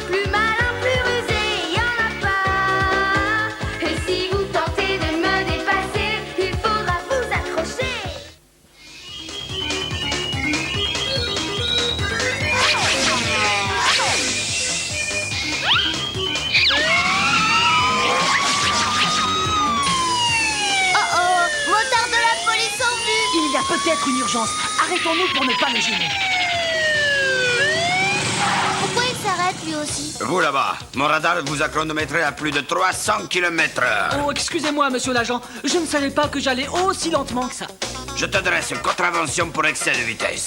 plus malin, plus rusé, y en a pas. Et si vous tentez de me dépasser, il faudra vous accrocher. Oh, motard de la police en vue. Il y a peut-être une urgence. Arrêtons-nous pour ne pas le gêner. Pourquoi il s'arrête lui aussi? Vous là-bas, mon radar vous a chronométré à plus de 300 km/h. Oh, excusez-moi, monsieur l'agent. Je ne savais pas que j'allais aussi lentement que ça. Je te dresse une contravention pour excès de vitesse.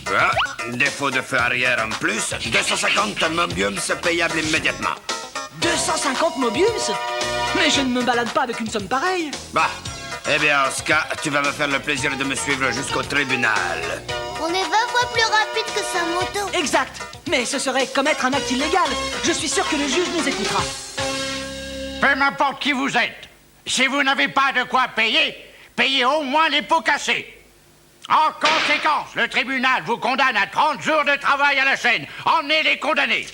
Ah, défaut de feu arrière en plus, 250 mobiums payable immédiatement. 250 mobius? Mais je ne me balade pas avec une somme pareille. Bah, eh bien, en ce cas, tu vas me faire le plaisir de me suivre jusqu'au tribunal. On est 20 fois plus rapide que sa moto. Exact. Mais ce serait commettre un acte illégal. Je suis sûr que le juge nous écoutera. Peu m'importe qui vous êtes. Si vous n'avez pas de quoi payer, payez au moins les pots cassés. En conséquence, le tribunal vous condamne à 30 jours de travail à la chaîne. Emmenez les condamnés.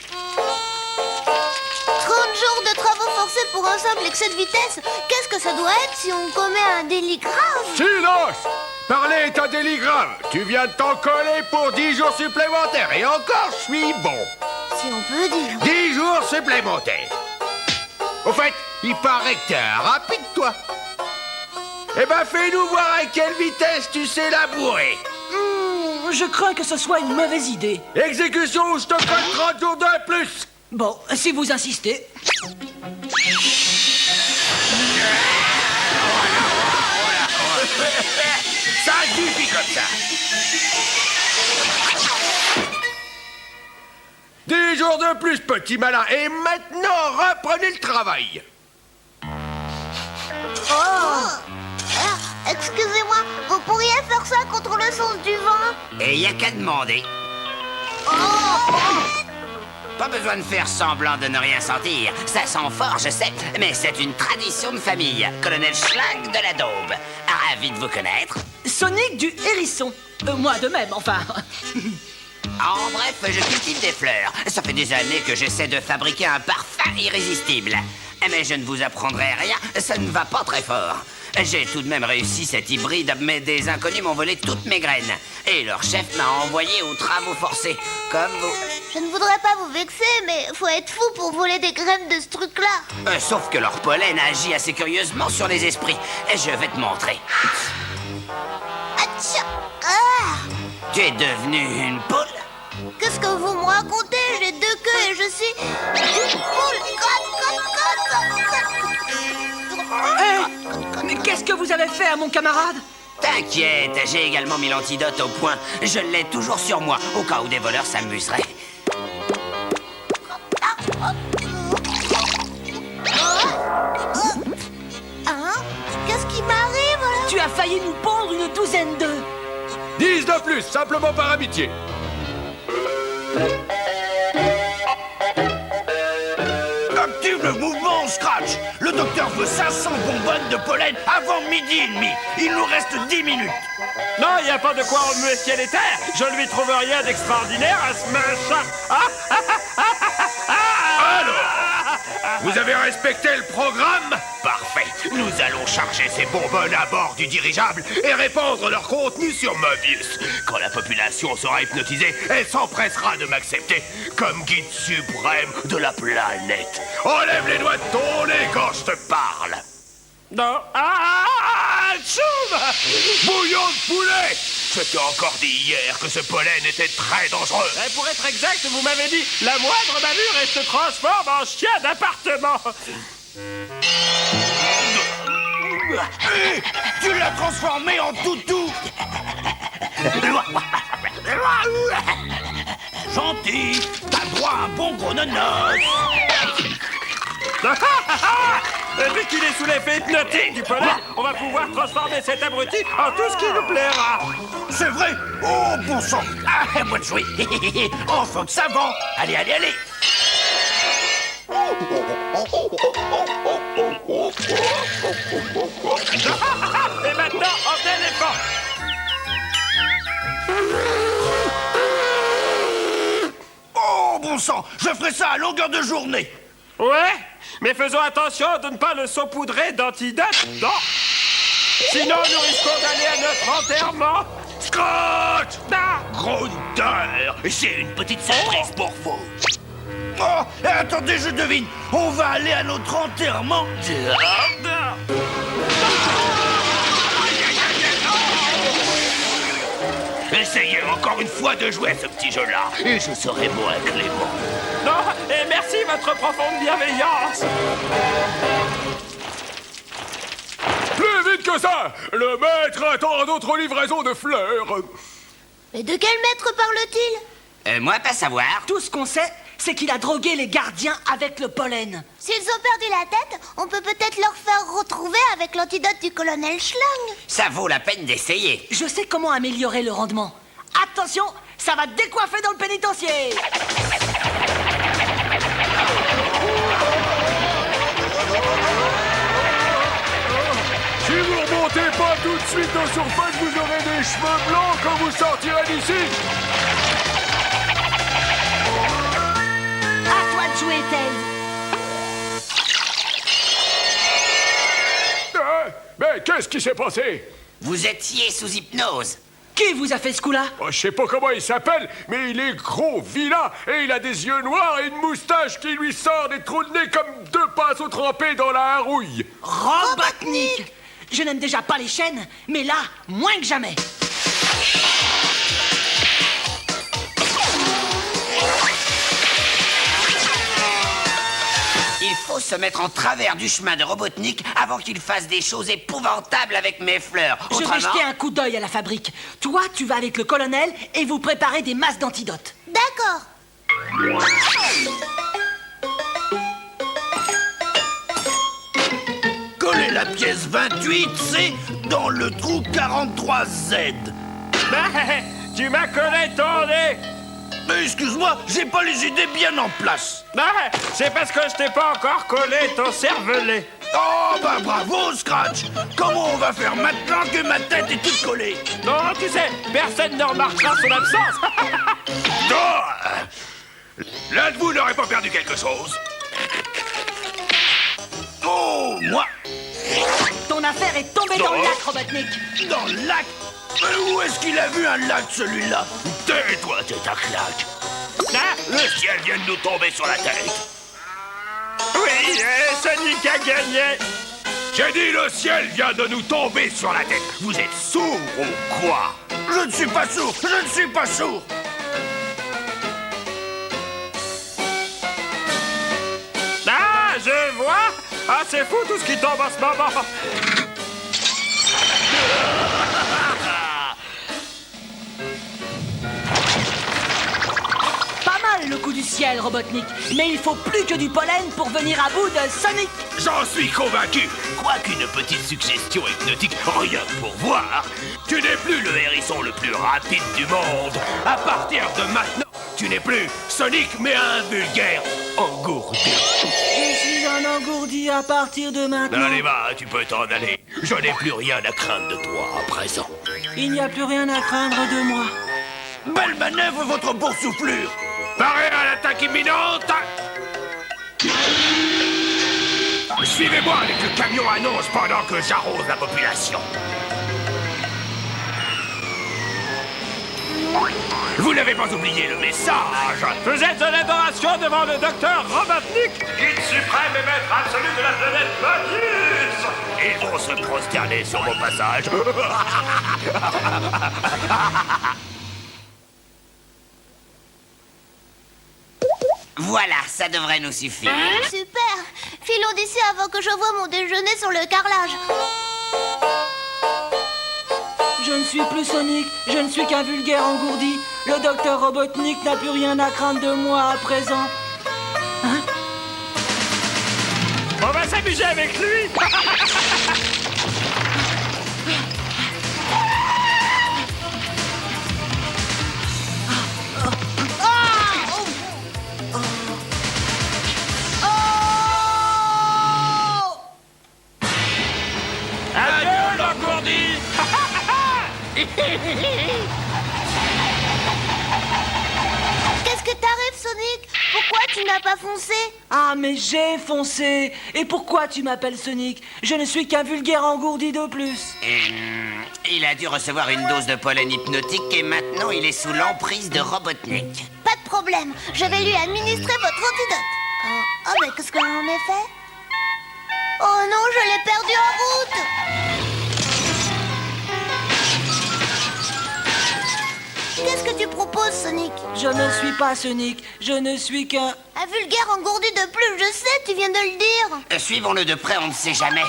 30 jours de travaux forcés pour un simple excès de vitesse. Qu'est-ce que ça doit être si on commet un délit grave? Silence! Parler est un délit grave. Tu viens de t'en coller pour 10 jours supplémentaires. Et encore, je suis bon. Si on peut dire. 10 jours supplémentaires. Au fait, il paraît que t'es un rapide, toi. Eh ben, fais-nous voir à quelle vitesse tu sais labourer. Je crains que ce soit une mauvaise idée. Exécution ou je te colle 30 jours de plus. Bon, si vous insistez. Ça suffit comme ça. 10 jours de plus, petit malin. Et maintenant, reprenez le travail. Excusez-moi, vous pourriez faire ça contre le sens du vent? Et y a qu'à demander. Pas besoin de faire semblant de ne rien sentir. Ça sent fort, je sais, mais c'est une tradition de famille. Colonel Schlag de la Daube. Ravi de vous connaître. Sonic du hérisson. Moi de même, enfin. En bref, je cultive des fleurs. Ça fait des années que j'essaie de fabriquer un parfum irrésistible. Mais je ne vous apprendrai rien, ça ne va pas très fort. J'ai tout de même réussi cet hybride, mais des inconnus m'ont volé toutes mes graines. Et leur chef m'a envoyé aux travaux forcés, comme vous. Je ne voudrais pas vous vexer, mais faut être fou pour voler des graines de ce truc-là. Sauf que leur pollen agit assez curieusement sur les esprits. Et je vais te montrer. Atcha! Ah! Tu es devenue une poule? Qu'est-ce que vous me racontez? J'ai 2 queues et je suis une poule. Mais qu'est-ce que vous avez fait à mon camarade? T'inquiète, j'ai également mis l'antidote au point. Je l'ai toujours sur moi, au cas où des voleurs s'amuseraient. Hein? Qu'est-ce qui m'arrive là? Tu as failli nous pondre une douzaine d'œufs. 10 de plus, simplement par amitié. Active le mouvement Scratch. Le docteur veut 500 bonbonnes de pollen avant midi et demi. Il nous reste 10 minutes. Non, il n'y a pas de quoi remuer ciel et terre. Je ne lui trouve rien d'extraordinaire à ce machin. Alors, vous avez respecté le programme? Parfait. Nous allons charger ces bonbonnes à bord du dirigeable et répandre leur contenu sur Mobius. Quand la population sera hypnotisée, elle s'empressera de m'accepter comme guide suprême de la planète. Enlève les doigts de ton nez quand je te parle. Non. Tchoum! Bouillon de poulet! Je t'ai encore dit hier que ce pollen était très dangereux. Pour être exact, vous m'avez dit la moindre bavure et se transforme en chien d'appartement. Hé, tu l'as transformé en toutou. Gentil, t'as droit à un bon gros nonos. Vu qu'il est sous l'effet hypnotique du pollen, on va pouvoir transformer cet abruti en tout ce qui nous plaira. C'est vrai? Oh, bon sang. À moi de jouer. Enfant de savant. Allez, allez, allez. Et maintenant, en éléphant. Oh, bon bon sang, je ferai ça à longueur de journée. Ouais, mais faisons attention de ne pas le saupoudrer d'antidote, non? Sinon, nous risquons d'aller à notre enterrement. Scratch! Ah! Grondeur, j'ai une petite surprise pour vous. Oh, attendez, je devine. On va aller à notre enterrement. Essayez encore une fois de jouer à ce petit jeu-là, et je serai moins clément. Non, et merci votre profonde bienveillance. Plus vite que ça! Le maître attend d'autres livraisons de fleurs. Mais de quel maître parle-t-il? Moi, pas savoir. Tout ce qu'on sait, c'est qu'il a drogué les gardiens avec le pollen. S'ils ont perdu la tête, on peut peut-être leur faire retrouver avec l'antidote du colonel Schlang. Ça vaut la peine d'essayer. Je sais comment améliorer le rendement. Attention, ça va décoiffer dans le pénitencier. Si vous remontez pas tout de suite en surface, vous aurez des cheveux blancs quand vous sortirez d'ici. À toi de jouer, Tails. Mais qu'est-ce qui s'est passé? Vous étiez sous hypnose. Qui vous a fait ce coup-là? Oh, je sais pas comment il s'appelle, mais il est gros, vilain, et il a des yeux noirs et une moustache qui lui sort des trous de nez comme deux pinceaux trempés dans la harouille. Robotnik. Je n'aime déjà pas les chaînes, mais là, moins que jamais. Il faut se mettre en travers du chemin de Robotnik avant qu'il fasse des choses épouvantables avec mes fleurs. Je vais Autrement... jeter un coup d'œil à la fabrique. Toi, tu vas avec le colonel et vous préparez des masses d'antidotes. D'accord. Collez la pièce 28C dans le trou 43Z. Tu m'as collé ton nez. Mais excuse-moi, j'ai pas les idées bien en place. C'est parce que je t'ai pas encore collé ton cervelet. Oh, bah bravo, Scratch. Comment on va faire maintenant que ma tête est toute collée? Non, tu sais, personne ne remarquera son absence. Non. L'un de vous n'aurait pas perdu quelque chose? Oh, moi? Ton affaire est tombée dans le lac, Robotnik. Dans le lac? Mais où est-ce qu'il a vu un lac, celui-là? Tais-toi, tête à claque. Le ciel vient de nous tomber sur la tête. Oui, Sonic a gagné. J'ai dit le ciel vient de nous tomber sur la tête. Vous êtes sourd ou quoi? Je ne suis pas sourd, je ne suis pas sourd. Ah, je vois. Ah, c'est fou tout ce qui tombe en ce moment. Pas mal le coup du ciel, Robotnik. Mais il faut plus que du pollen pour venir à bout de Sonic. J'en suis convaincu. Quoi qu'une petite suggestion hypnotique, rien que pour voir. Tu n'es plus le hérisson le plus rapide du monde. À partir de maintenant, tu n'es plus Sonic, mais un vulgaire engourdi. Je suis un engourdi à partir de maintenant. Allez, va, tu peux t'en aller. Je n'ai plus rien à craindre de toi à présent. Il n'y a plus rien à craindre de moi. Belle manœuvre, votre boursouflure. Paré à l'attaque imminente. Suivez-moi avec le camion annonce pendant que j'arrose la population. Vous n'avez pas oublié le message. Vous êtes en adoration devant le docteur Robotnik, guide suprême et maître absolu de la planète Mobius. Ils vont se prosterner sur mon passage. Voilà, ça devrait nous suffire. Super. Filons d'ici avant que je voie mon déjeuner sur le carrelage. Je ne suis plus Sonic, je ne suis qu'un vulgaire engourdi. Le docteur Robotnik n'a plus rien à craindre de moi à présent. On va s'amuser avec lui. Adieu, l'engourdi. Qu'est-ce que t'arrive, Sonic? tu n'as pas foncé? Ah, mais j'ai foncé. Et pourquoi tu m'appelles Sonic? Je ne suis qu'un vulgaire engourdi de plus. Il a dû recevoir une dose de pollen hypnotique et maintenant il est sous l'emprise de Robotnik. Pas de problème, je vais lui administrer votre antidote. Oh, mais qu'est-ce que j'en ai fait? Oh non, je l'ai perdu en route! Qu'est-ce que tu proposes, Sonic? Je ne suis pas Sonic. Je ne suis qu'un... Un vulgaire engourdi de plus, je sais, tu viens de le dire. Suivons-le de près, on ne sait jamais.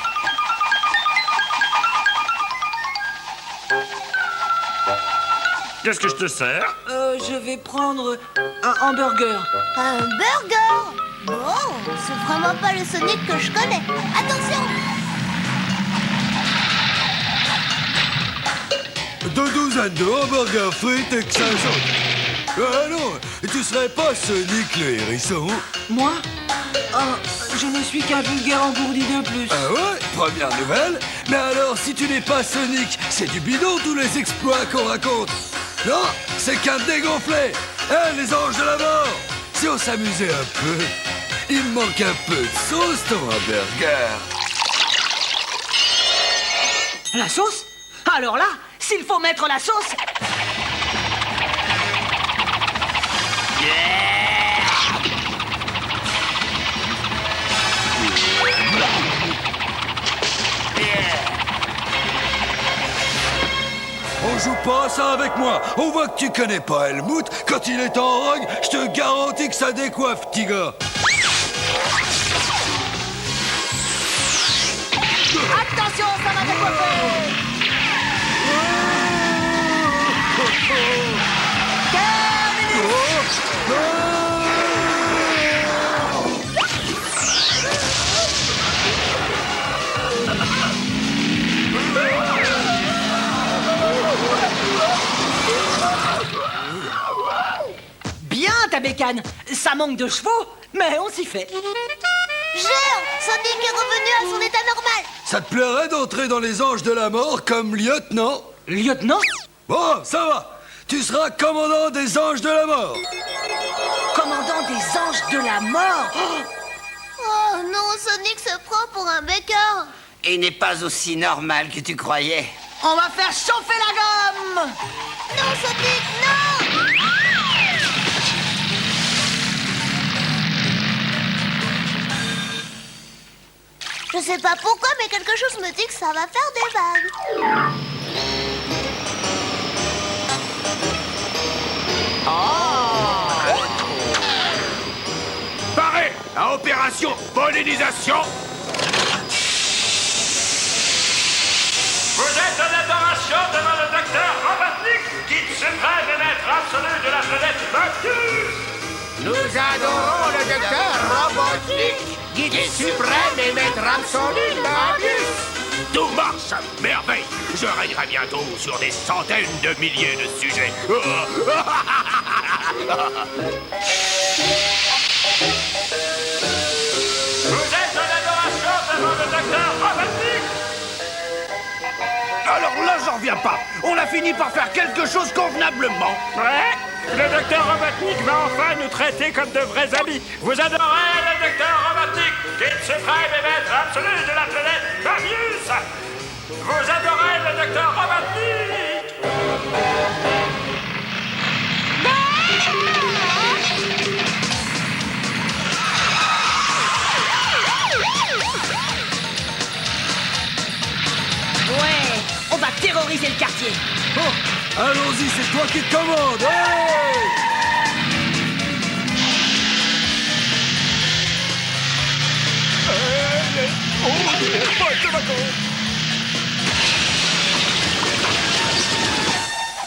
Qu'est-ce que je te sers? Je vais prendre un hamburger. Un burger? Bon, c'est vraiment pas le Sonic que je connais. Attention! Deux douzaines de hamburgers frites et que ça saute. Ah non, tu serais pas Sonic le hérisson? Moi? Oh, je ne suis qu'un vulgaire engourdi de plus. Ah ouais, première nouvelle. Mais alors, si tu n'es pas Sonic, c'est du bidon tous les exploits qu'on raconte. Non, c'est qu'un dégonflé. Hein, les anges de la mort. Si on s'amusait un peu, il me manque un peu de sauce dans un burger. La sauce? Alors là, s'il faut mettre la sauce... On joue pas à ça avec moi. On voit que tu connais pas Helmut. Quand il est en rogue, je te garantis que ça décoiffe, petit gars. Attention, ça va décoiffer! Bien, ta bécane. Ça manque de chevaux, mais on s'y fait. Géant! Sonic est revenu à son état normal! Ça te plairait d'entrer dans les anges de la mort comme lieutenant? Lieutenant? Bon, ça va. Tu seras commandant des anges de la mort. Commandant des anges de la mort. Oh non, Sonic se prend pour un bécard! Il n'est pas aussi normal que tu croyais. On va faire chauffer la gomme. Non, Sonic, non! Je sais pas pourquoi, mais quelque chose me dit que ça va faire des vagues. Paré à opération pollinisation. Vous êtes en adoration devant le docteur Robotnik, guide suprême et maître absolu de la planète Bacchus. Nous adorons le docteur Robotnik, guide suprême et maître absolu de Bacchus. Tout marche à merveille. Je règnerai bientôt sur des centaines de milliers de sujets. Vous êtes en adoration devant le docteur Robotnik. Alors là, j'en reviens pas. On a fini par faire quelque chose convenablement. Ouais, le docteur Robotnik va enfin nous traiter comme de vrais amis. Vous adorez le docteur Robotnik, guide suprême et maître absolu de la planète Bacchus. Vous adorez le docteur Robotnik. Ouais, on va terroriser le quartier. Oh, allons-y, c'est toi qui commande. Hey!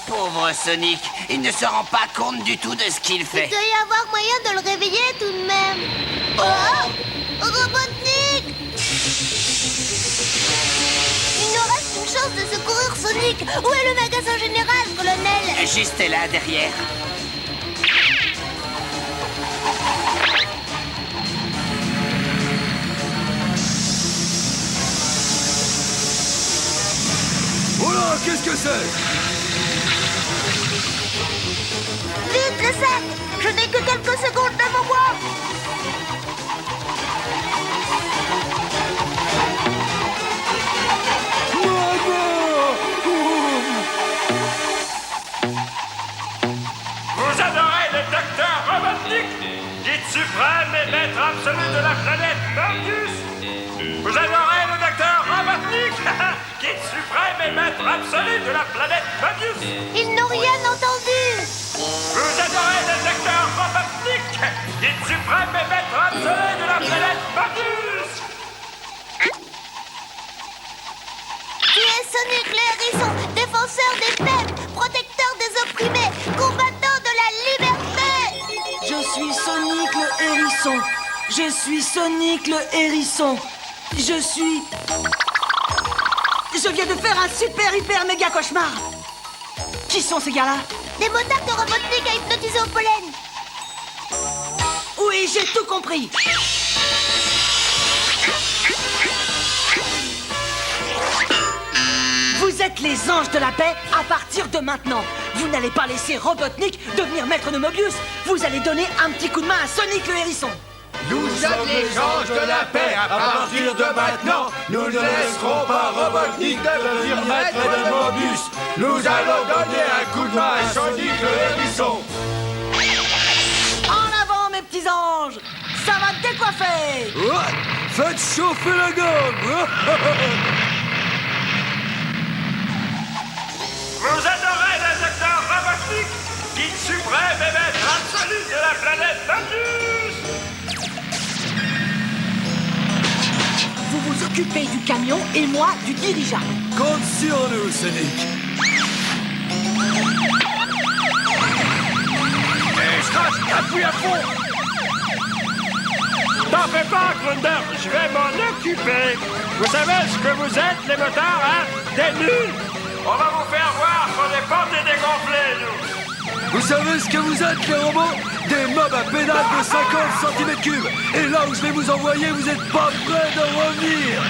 Pauvre Sonic, il ne se rend pas compte du tout de ce qu'il fait. Il doit y avoir moyen de le réveiller tout de même. Oh! Robotnik! Il nous reste une chance de secourir Sonic. Où est le magasin général, colonel? Juste là, derrière. Oh là, qu'est-ce que c'est? Vite, le sac! Je n'ai que quelques secondes devant moi! suprême et maître absolu de la planète Mobius. Vous adorez le docteur Robotnik, guide suprême et maître absolu de la planète Mobius. Ils n'ont rien entendu. Vous adorez le docteur Robotnik, guide suprême et maître absolu de la planète Mobius. Tu es Sonic le hérisson, défenseur des peuples, protecteur des opprimés, combattant de la liberté. Je suis Sonic le hérisson. Je suis Sonic le hérisson. Je viens de faire un super hyper méga cauchemar. Qui sont ces gars-là? Des motards de Robotnik à hypnotiser au pollen. Oui, j'ai tout compris. Vous êtes les anges de la paix à partir de maintenant. Vous n'allez pas laisser Robotnik devenir maître de Mobius. Vous allez donner un petit coup de main à Sonic le hérisson. Nous sommes les anges de la paix. À partir de maintenant, nous ne laisserons pas Robotnik devenir maître de Mobius. Nous allons donner un coup de main à Sonic le hérisson. En avant, mes petits anges. Ça va décoiffer. Ouais, faites chauffer la gomme. Vous adorez le docteur Robotnik, guide suprême et maître absolu de la planète Mobius. Vous vous occupez du camion et moi du dirigeable. Compte sur nous, Sonic. Appuie à fond. T'en fais pas, Grunder, je vais m'en occuper. Vous savez ce que vous êtes, les motards, hein? Des nuls. On va vous faire voir qu'on est pas des dégonflés, nous. Vous savez ce que vous êtes, les robots? Des mobs à pédales de 50 cm3. Et là où je vais vous envoyer, vous êtes pas prêts de revenir.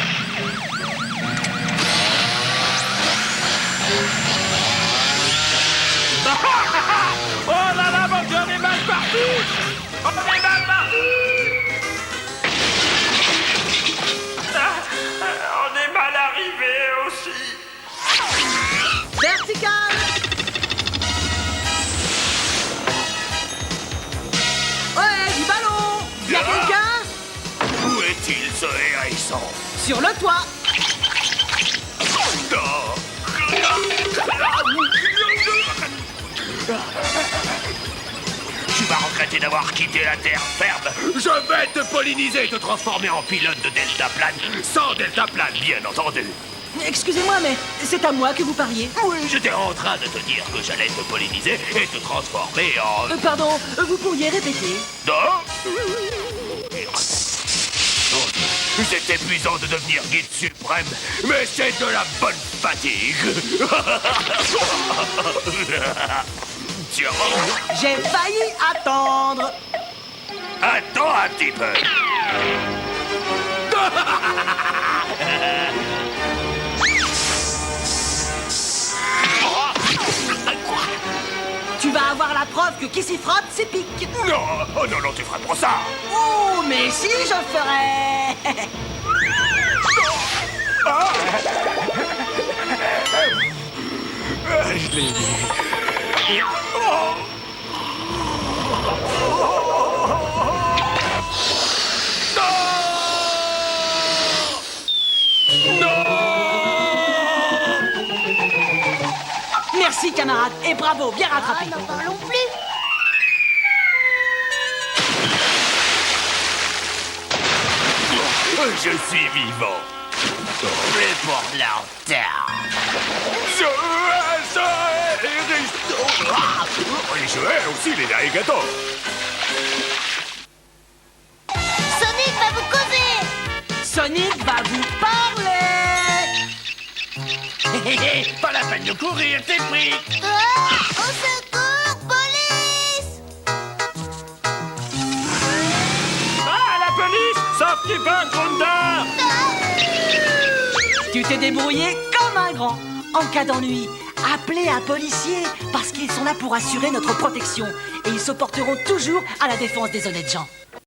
Oh là là, mon Dieu, on est mal parti. On est mal parti. On est mal arrivé aussi. Vertical. Ouais, du ballon. Y'a quelqu'un? Où est-il, ce hérisson? Sur le toit. Tu vas regretter d'avoir quitté la terre ferme. Je vais te polliniser et te transformer en pilote de deltaplane. Sans deltaplane, bien entendu. Excusez-moi, mais c'est à moi que vous parliez. Oui, j'étais en train de te dire que j'allais te polliniser et te transformer en... Pardon, vous pourriez répéter? Non. C'est épuisant de devenir guide suprême, mais c'est de la bonne fatigue. Tiens. J'ai failli attendre. Attends un petit peu. Tu vas avoir la preuve que qui s'y frotte, c'est pique. Non, oh non, non, tu feras pas ça. Oh, mais si je ferais. Je l'ai dit. Merci, camarade, et bravo, bien rattrapé. N'en parlons plus. Je suis vivant. Plus pour longtemps. Et je hais aussi les alligators. Sonic va vous causer. Sonic va vous parler. Pas la peine de courir, t'es pris. Ah, au secours, police. Ah, la police! Sauf tu peux, Grunder! Tu t'es débrouillé comme un grand. En cas d'ennui, appelez un policier parce qu'ils sont là pour assurer notre protection et ils se porteront toujours à la défense des honnêtes gens.